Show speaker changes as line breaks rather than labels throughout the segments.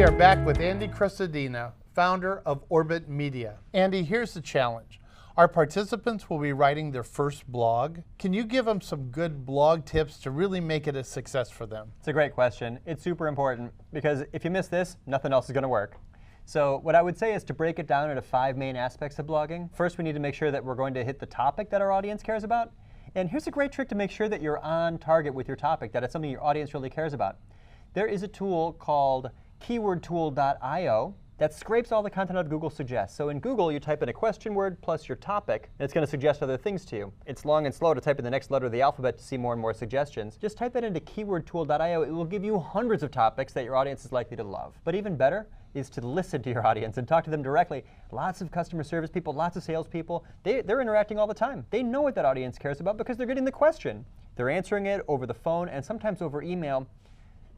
are back with Andy Crestodina, founder of Orbit Media. Andy, here's the challenge. Our participants will be writing their first blog. Can you give them some good blog tips to really make it a success for them?
It's a great question. It's super important because if you miss this, nothing else is going to work. So what I would say is to break it down into 5 main aspects of blogging. First, we need to make sure that we're going to hit the topic that our audience cares about. And here's a great trick to make sure that you're on target with your topic, that it's something your audience really cares about. There is a tool called keywordtool.io that scrapes all the content out of Google Suggests. So in Google, you type in a question word plus your topic, and it's going to suggest other things to you. It's long and slow to type in the next letter of the alphabet to see more and more suggestions. Just type that into keywordtool.io. It will give you hundreds of topics that your audience is likely to love. But even better is to listen to your audience and talk to them directly. Lots of customer service people, lots of salespeople, they're interacting all the time. They know what that audience cares about because they're getting the question. They're answering it over the phone and sometimes over email.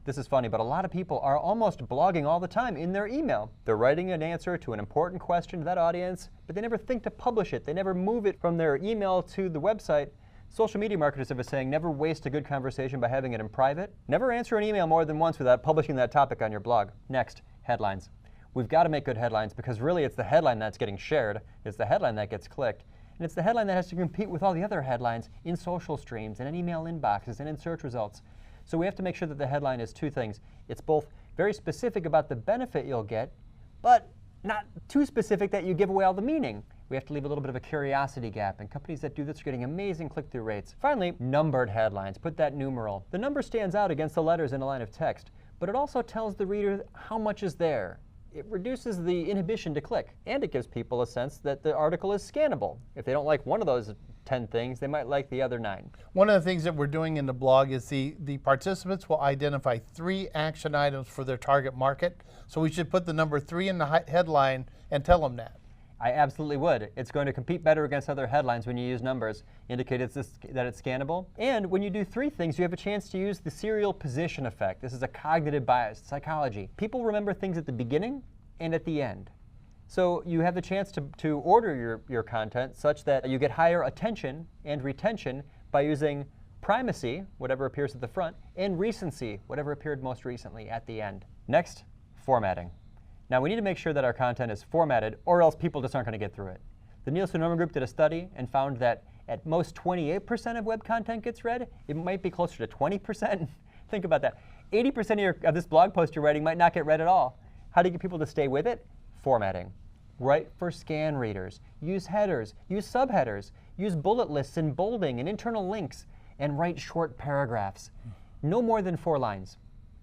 This is funny, but a lot of people are almost blogging all the time in their email. They're writing an answer to an important question to that audience, but they never think to publish it. They never move it from their email to the website. Social media marketers have been saying never waste a good conversation by having it in private. Never answer an email more than once without publishing that topic on your blog. Next, headlines. We've got to make good headlines because really it's the headline that's getting shared. It's the headline that gets clicked. And it's the headline that has to compete with all the other headlines in social streams and in email inboxes and in search results. So we have to make sure that the headline is 2 things. It's both very specific about the benefit you'll get, but not too specific that you give away all the meaning. We have to leave a little bit of a curiosity gap, and companies that do this are getting amazing click-through rates. Finally, numbered headlines. Put that numeral. The number stands out against the letters in a line of text, but it also tells the reader how much is there. It reduces the inhibition to click, and it gives people a sense that the article is scannable. If they don't like one of those 10 things, they might like the other 9.
One of the things that we're doing in the blog is the participants will identify 3 action items for their target market. So we should put the number 3 in the headline and tell them that.
I absolutely would. It's going to compete better against other headlines when you use numbers, indicate that it's scannable. And when you do 3 things, you have a chance to use the serial position effect. This is a cognitive bias, psychology. People remember things at the beginning and at the end. So you have the chance to order your content such that you get higher attention and retention by using primacy, whatever appears at the front, and recency, whatever appeared most recently at the end. Next, formatting. Now we need to make sure that our content is formatted or else people just aren't going to get through it. The Nielsen-Norman Group did a study and found that at most 28% of web content gets read. It might be closer to 20%. Think about that. 80% of this blog post you're writing might not get read at all. How do you get people to stay with it? Formatting. Write for scan readers. Use headers. Use subheaders. Use bullet lists and bolding and internal links. And write short paragraphs. No more than 4 lines.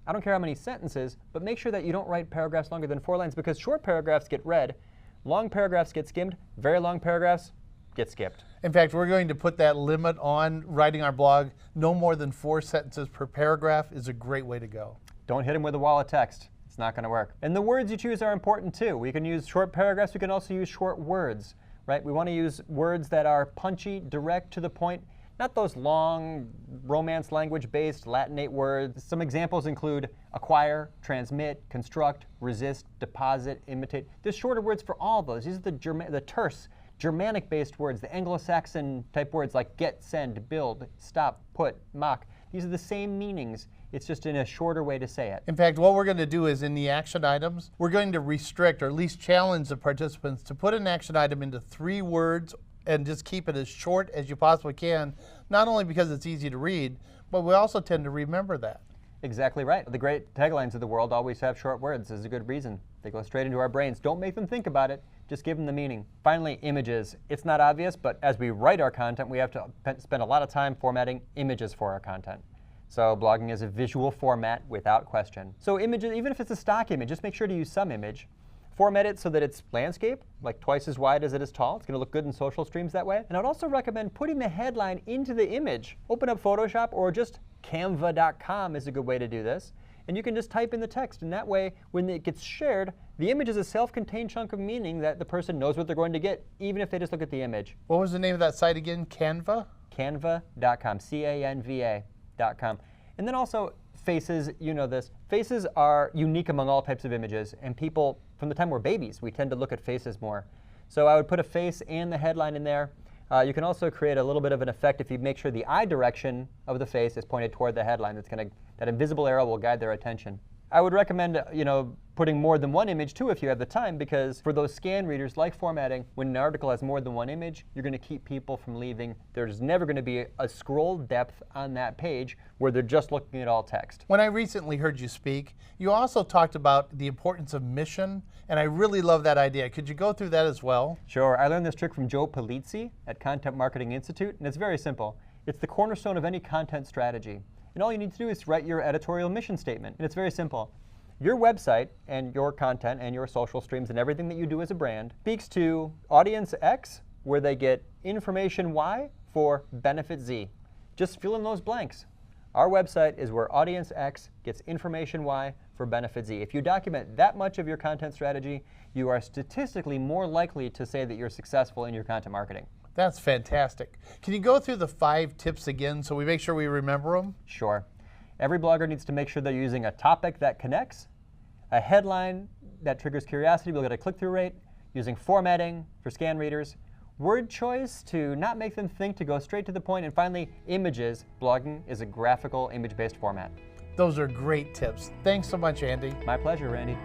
I don't care how many sentences, but make sure that you don't write paragraphs longer than 4 lines because short paragraphs get read, long paragraphs get skimmed, very long paragraphs get skipped.
In fact, we're going to put that limit on writing our blog. No more than 4 sentences per paragraph is a great way to go.
Don't hit them with a wall of text. It's not going to work. And the words you choose are important too. We can use short paragraphs. We can also use short words, right? We want to use words that are punchy, direct, to the point. Not those long, Romance language-based Latinate words. Some examples include acquire, transmit, construct, resist, deposit, imitate. There's shorter words for all of those. These are the terse, Germanic-based words, the Anglo-Saxon type words like get, send, build, stop, put, mock. These are the same meanings. It's just in a shorter way to say it.
In fact, what we're going to do is in the action items, we're going to restrict or at least challenge the participants to put an action item into 3 words and just keep it as short as you possibly can, not only because it's easy to read, but we also tend to remember that.
Exactly right. The great taglines of the world always have short words. There's a good reason. They go straight into our brains. Don't make them think about it. Just give them the meaning. Finally, images. It's not obvious, but as we write our content, we have to spend a lot of time formatting images for our content. So blogging is a visual format without question. So images, even if it's a stock image, just make sure to use some image. Format it so that it's landscape, like twice as wide as it is tall. It's going to look good in social streams that way. And I'd also recommend putting the headline into the image. Open up Photoshop or just canva.com is a good way to do this. And you can just type in the text. And that way, when it gets shared, the image is a self-contained chunk of meaning that the person knows what they're going to get, even if they just look at the image.
What was the name of that site again? Canva?
Canva.com, C-A-N-V-A.com. And then also faces, you know this. Faces are unique among all types of images, and people, from the time we're babies, we tend to look at faces more. So I would put a face and the headline in there. You can also create a little bit of an effect if you make sure the eye direction of the face is pointed toward the headline. That invisible arrow will guide their attention. I would recommend, putting more than one image too if you have the time, because for those scan readers, like formatting, when an article has more than one image, you're going to keep people from leaving. There's never going to be a scroll depth on that page where they're just looking at all text.
When I recently heard you speak, you also talked about the importance of mission, and I really love that idea. Could you go through that as well?
Sure. I learned this trick from Joe Palizzi at Content Marketing Institute, and it's very simple. It's the cornerstone of any content strategy. And all you need to do is write your editorial mission statement, and it's very simple. Your website and your content and your social streams and everything that you do as a brand speaks to audience X, where they get information Y for benefit Z. Just fill in those blanks. Our website is where audience X gets information Y for benefit Z. If you document that much of your content strategy, you are statistically more likely to say that you're successful in your content marketing.
That's fantastic. Can you go through the 5 tips again so we make sure we remember them?
Sure. Every blogger needs to make sure they're using a topic that connects, a headline that triggers curiosity, we'll get a click-through rate, using formatting for scan readers, word choice to not make them think, to go straight to the point, and finally, images. Blogging is a graphical, image-based format.
Those are great tips. Thanks so much, Andy.
My pleasure, Randy.